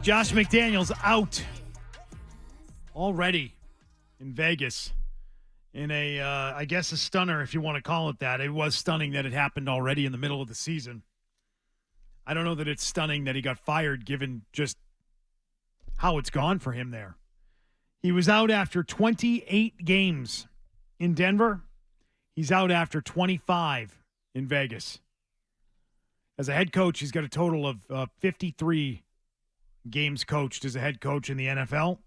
Josh McDaniels out already in Vegas in a, I guess, a stunner, if you want to call it that. It was stunning that it happened already in the middle of the season. I don't know that it's stunning that he got fired given just how it's gone for him there. He was out after 28 games in Denver. He's out after 25 in Vegas. As a head coach, he's got a total of 53 games coached as a head coach in the NFL.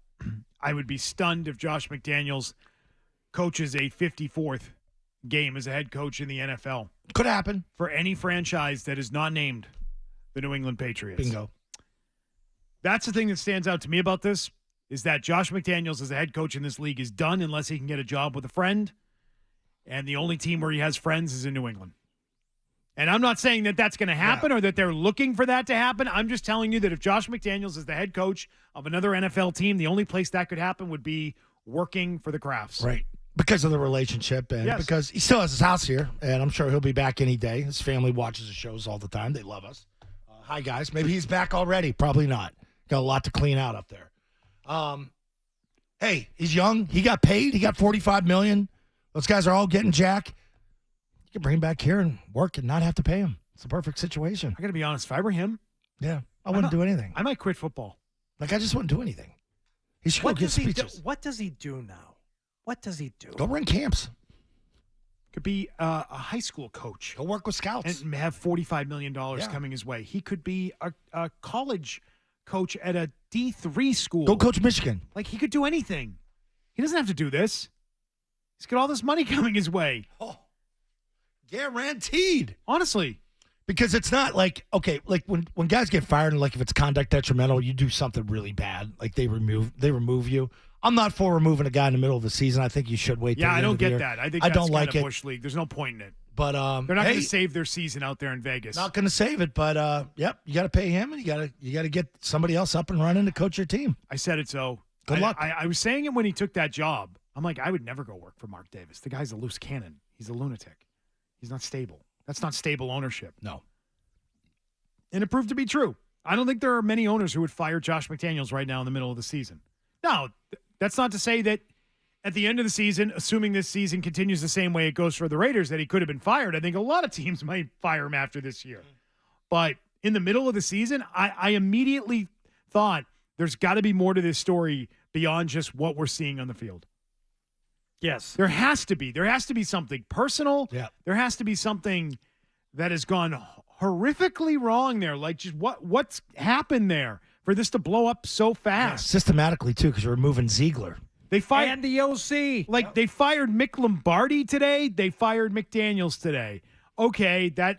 I would be stunned if Josh McDaniels coaches a 54th game as a head coach in the NFL. Could happen. For any franchise that is not named the New England Patriots. Bingo. That's the thing that stands out to me about this, is that Josh McDaniels as a head coach in this league is done unless he can get a job with a friend. And the only team where he has friends is in New England. And I'm not saying that that's going to happen or that they're looking for that to happen. I'm just telling you that if Josh McDaniels is the head coach of another NFL team, the only place that could happen would be working for the Crafts. Right. Because of the relationship and because he still has his house here, and I'm sure he'll be back any day. His family watches the shows all the time. They love us. Hi, guys. Maybe he's back already. Probably not. Got a lot to clean out up there. Hey, he's young. He got paid. He got $45 million. Those guys are all getting jack. You can bring him back here and work and not have to pay him. It's a perfect situation. I got to be honest. If I were him, I wouldn't do anything. I might quit football. I just wouldn't do anything. He should go give speeches. What does he do now? What does he do? Go run camps. Could be a high school coach. Go work with scouts. And have $45 million coming his way. He could be a college coach at a D3 school. Go coach Michigan. Like, he could do anything. He doesn't have to do this. He's got all this money coming his way. Oh, guaranteed. Honestly. Because it's not like, okay, like when guys get fired and like if it's conduct detrimental, you do something really bad, like they remove you. I'm not for removing a guy in the middle of the season. I think you should wait. Yeah, I don't get year. that. I think I that's don't like kind of it. Bush League. There's no point in it. But they're not going to save their season out there in Vegas. Not going to save it. But you got to pay him, and you got to get somebody else up and running to coach your team. I said it so. Good luck. I was saying it when he took that job. I'm like, I would never go work for Mark Davis. The guy's a loose cannon. He's a lunatic. He's not stable. That's not stable ownership. No. And it proved to be true. I don't think there are many owners who would fire Josh McDaniels right now in the middle of the season. Now, that's not to say that at the end of the season, assuming this season continues the same way it goes for the Raiders, that he could have been fired. I think a lot of teams might fire him after this year. But in the middle of the season, I immediately thought there's got to be more to this story beyond just what we're seeing on the field. Yes. There has to be. There has to be something personal. Yeah. There has to be something that has gone horrifically wrong there. Like, just what's happened there for this to blow up so fast? Yeah, systematically, too, because you're removing Ziegler. They fired and the OC. Like, they fired Mick Lombardi today. They fired McDaniels today. Okay, that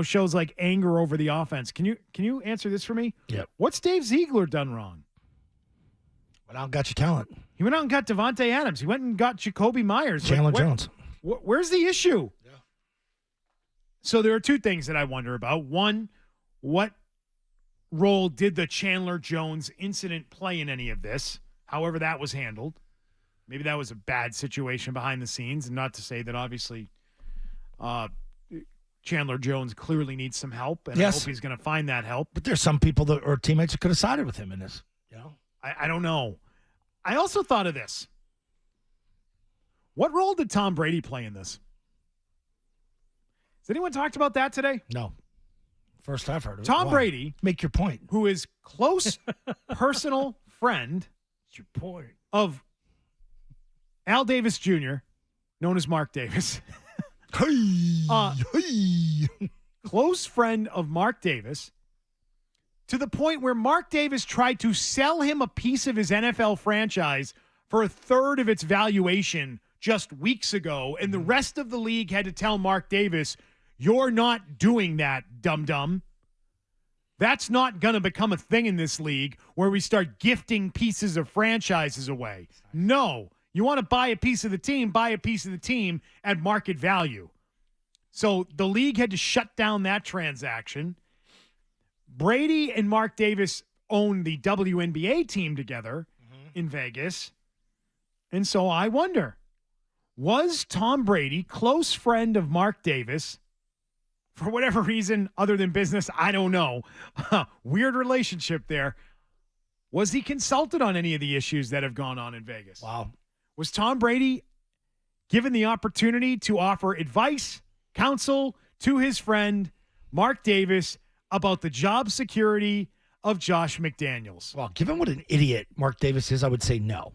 shows like anger over the offense. Can you answer this for me? Yeah. What's Dave Ziegler done wrong? Went out and got your talent. He went out and got Devontae Adams. He went and got Jacoby Myers. Chandler Jones. Where's the issue? Yeah. So there are two things that I wonder about. One, what role did the Chandler Jones incident play in any of this? However that was handled. Maybe that was a bad situation behind the scenes, and not to say that obviously Chandler Jones clearly needs some help, and I hope he's going to find that help. But there's some people or teammates that could have sided with him in this. You know? I don't know. I also thought of this. What role did Tom Brady play in this? Has anyone talked about that today? No. First I've heard of it. Tom Brady. Make your point. Who is close personal friend What's your point? of Al Davis Jr., known as Mark Davis. Close friend of Mark Davis, to the point where Mark Davis tried to sell him a piece of his NFL franchise for a third of its valuation just weeks ago, and the rest of the league had to tell Mark Davis, you're not doing that, dum-dum. That's not going to become a thing in this league where we start gifting pieces of franchises away. No. You want to buy a piece of the team, buy a piece of the team at market value. So the league had to shut down that transaction. Brady and Mark Davis own the WNBA team together in Vegas. And so I wonder, was Tom Brady close friend of Mark Davis for whatever reason other than business? I don't know. Weird relationship there. Was he consulted on any of the issues that have gone on in Vegas? Wow. Was Tom Brady given the opportunity to offer advice, counsel to his friend Mark Davis about the job security of Josh McDaniels? Well, given what an idiot Mark Davis is, I would say no.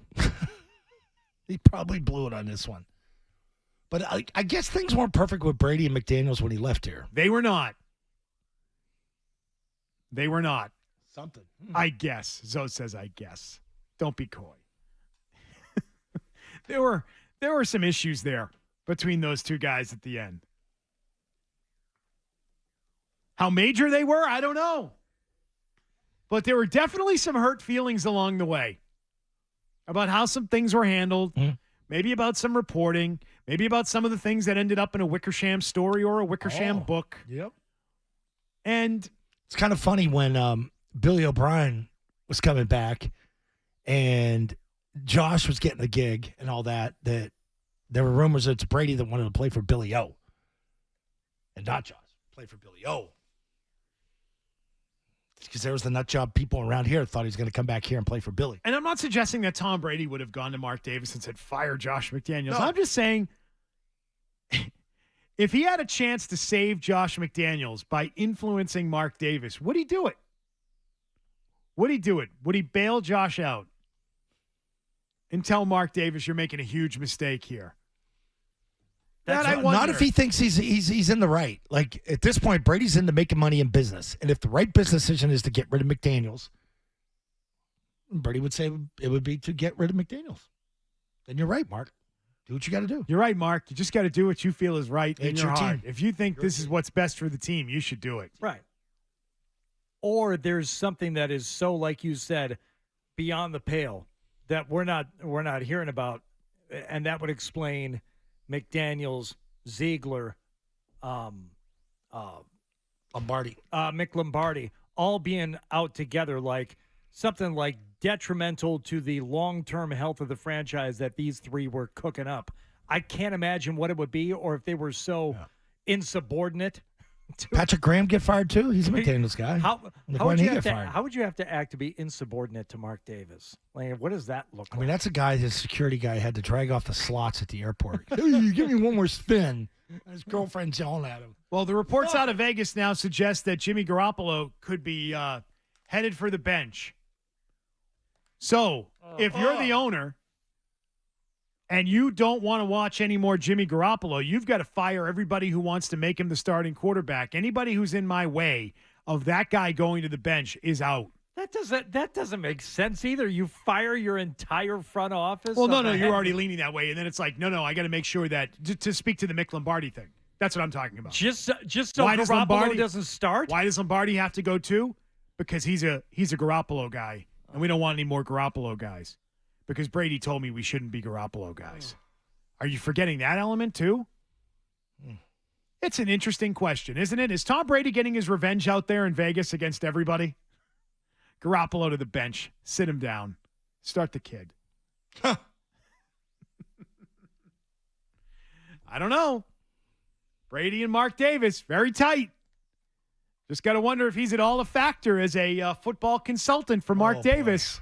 He probably blew it on this one. But I guess things weren't perfect with Brady and McDaniels when he left here. They were not. They were not. Something. I guess. Zoe says, I guess. Don't be coy. There were some issues there between those two guys at the end. How major they were, I don't know. But there were definitely some hurt feelings along the way about how some things were handled, maybe about some reporting, maybe about some of the things that ended up in a Wickersham story or a Wickersham book. Yep. And it's kind of funny when Billy O'Brien was coming back and Josh was getting the gig and all that there were rumors that it's Brady that wanted to play for Billy O. And not Josh. Play for Billy O. Because there was the nut job people around here thought he was going to come back here and play for Billy. And I'm not suggesting that Tom Brady would have gone to Mark Davis and said, fire Josh McDaniels. No. I'm just saying, if he had a chance to save Josh McDaniels by influencing Mark Davis, would he do it? Would he do it? Would he bail Josh out and tell Mark Davis, you're making a huge mistake here? That I wonder. Not if he thinks he's in the right. Like, at this point, Brady's into making money in business. And if the right business decision is to get rid of McDaniels, Brady would say it would be to get rid of McDaniels. Then you're right, Mark. Do what you got to do. You're right, Mark. You just got to do what you feel is right in It's your your heart. team. If you think this is what's best for the team, you should do it. Right. Or there's something that is so, like you said, beyond the pale that we're not hearing about, and that would explain McDaniels, Ziegler, Lombardi. Mick Lombardi, all being out together, like something like detrimental to the long-term health of the franchise that these three were cooking up. I can't imagine what it would be, or if they were so insubordinate. Patrick Graham get fired too? He's a McDaniels guy. How Why would didn't you he have get to, fired? how would you have to act to be insubordinate to Mark Davis? Like, what does that look I like? mean, that's a guy, his security guy had to drag off the slots at the airport. Hey, give me one more spin. His girlfriend's yelling at him. Well, the reports out of Vegas now suggest that Jimmy Garoppolo could be headed for the bench. So, if you're the owner and you don't want to watch any more Jimmy Garoppolo, you've got to fire everybody who wants to make him the starting quarterback. Anybody who's in my way of that guy going to the bench is out. That doesn't make sense either. You fire your entire front office. Well, of no, the you're head- already leaning that way. And then it's like, no, I got to make sure that to speak to the Mick Lombardi thing. That's what I'm talking about. Just so Why does Garoppolo Lombardi- doesn't start. Why does Lombardi have to go too? Because he's a Garoppolo guy, and we don't want any more Garoppolo guys. Because Brady told me we shouldn't be Garoppolo guys. Are you forgetting that element too? It's an interesting question, isn't it? Is Tom Brady getting his revenge out there in Vegas against everybody? Garoppolo to the bench. Sit him down. Start the kid. I don't know. Brady and Mark Davis, very tight. Just got to wonder if he's at all a factor as a football consultant for Mark Davis.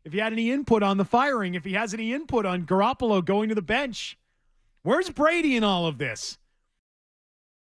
If he had any input on the firing, if he has any input on Garoppolo going to the bench. Where's Brady in all of this?